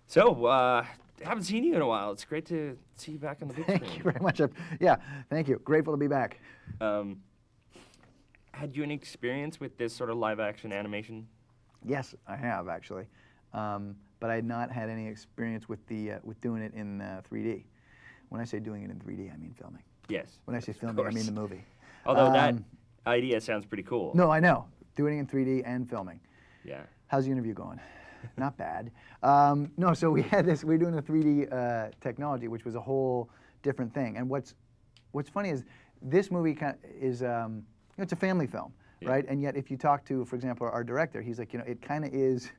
So, haven't seen you in a while. It's great to see you back on the big screen. Thank you very much. Yeah, thank you. Grateful to be back. Had you any experience with this sort of live-action animation? Yes, I have actually, but I had not had any experience with doing it in 3D. When I say doing it in 3D, I mean filming. Yes. When I say filming, I mean the movie. Although that idea sounds pretty cool. No, I know. Doing it in 3D and filming. Yeah. How's the interview going? Not bad. No, so we had this. We're doing a 3D technology, which was a whole different thing. And what's funny is this movie is it's a family film, right? And yet, if you talk to, for example, our director, he's like, it kind of is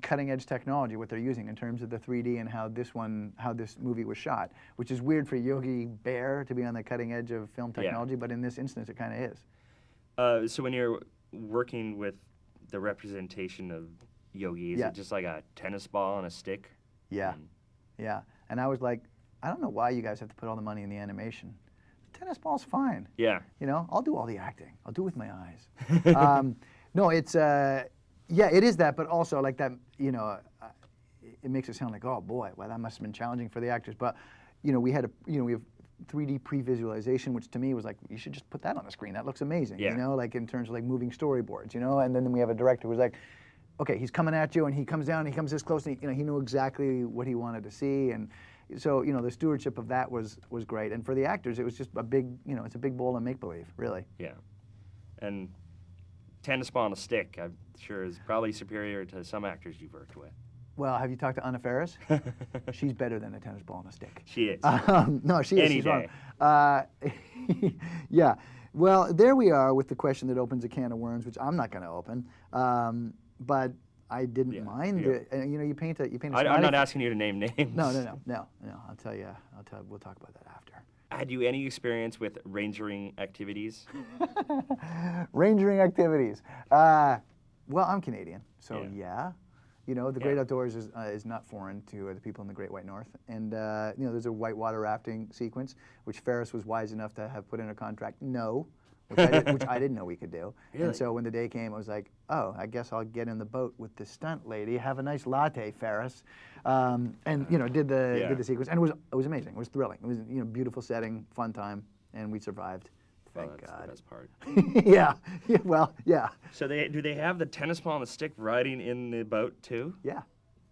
cutting-edge technology what they're using in terms of the 3D and how this movie was shot, which is weird for Yogi Bear to be on the cutting edge of film technology, but in this instance, it kind of is. So when you're working with the representation of Yogi, is it just like a tennis ball on a stick? Yeah, yeah. And I was like, I don't know why you guys have to put all the money in the animation. The tennis ball's fine. Yeah. I'll do all the acting. I'll do it with my eyes. No, it's, yeah, it is that, but also like that, it makes it sound like, oh boy, well that must have been challenging for the actors. But, we have 3D pre-visualization, which to me was like, you should just put that on the screen. That looks amazing, like in terms of like moving storyboards, and then we have a director who's like, okay, he's coming at you, and he comes down, and he comes this close, and he knew exactly what he wanted to see, and so the stewardship of that was great, and for the actors, it was just a big, it's a big bowl of make-believe, really. Yeah, and tennis ball on a stick, I'm sure is probably superior to some actors you've worked with. Well, have you talked to Anna Faris? She's better than a tennis ball on a stick. She is. No, she is. Any day. Yeah. Well, there we are with the question that opens a can of worms, which I'm not going to open. But I didn't mind. You paint a. I'm not asking you to name names. No. I'll tell you. We'll talk about that after. Had you any experience with rangering activities? Rangering activities. Well, I'm Canadian, so yeah. The Great Outdoors is not foreign to the people in the Great White North. And, there's a whitewater rafting sequence, which Ferris was wise enough to have put in a contract. No, which I didn't know we could do. Really? And so when the day came, I was like, oh, I guess I'll get in the boat with the stunt lady. Have a nice latte, Ferris. And, did the sequence. And it was amazing. It was thrilling. It was, beautiful setting, fun time, and we survived. Thank God. That's the best part. Yeah. Well, yeah. So do they have the tennis ball on the stick riding in the boat too? Yeah.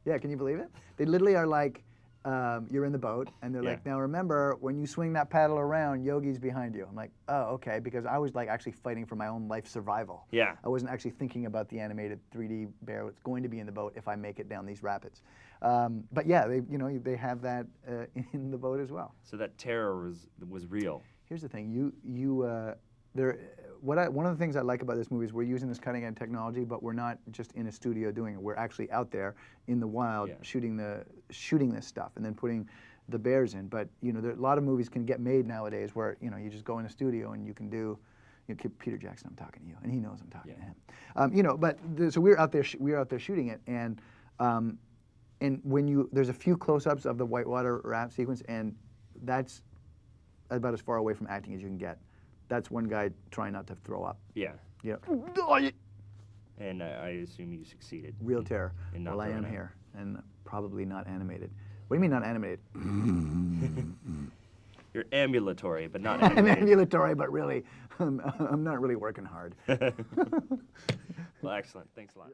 Yeah, can you believe it? They literally are like, you're in the boat, and they're like, now remember, when you swing that paddle around, Yogi's behind you. I'm like, oh, okay, because I was like actually fighting for my own life survival. Yeah. I wasn't actually thinking about the animated 3D bear that's going to be in the boat if I make it down these rapids. But yeah, they have that in the boat as well. So that terror was real. Here's the thing, one of the things I like about this movie is we're using this cutting-edge technology, but we're not just in a studio doing it. We're actually out there in the wild shooting this stuff and then putting the bears in. But a lot of movies can get made nowadays where you just go in a studio and you can do. Peter Jackson, I'm talking to you, and he knows I'm talking to him. But so we're out there shooting it, and when there's a few close-ups of the whitewater raft sequence, and that's about as far away from acting as you can get. That's one guy trying not to throw up. Yeah. And I assume you succeeded. Real terror. Well, I am here, and probably not animated. What do you mean not animated? You're ambulatory, but not animated. I'm ambulatory, but really, I'm not really working hard. Well, excellent. Thanks a lot.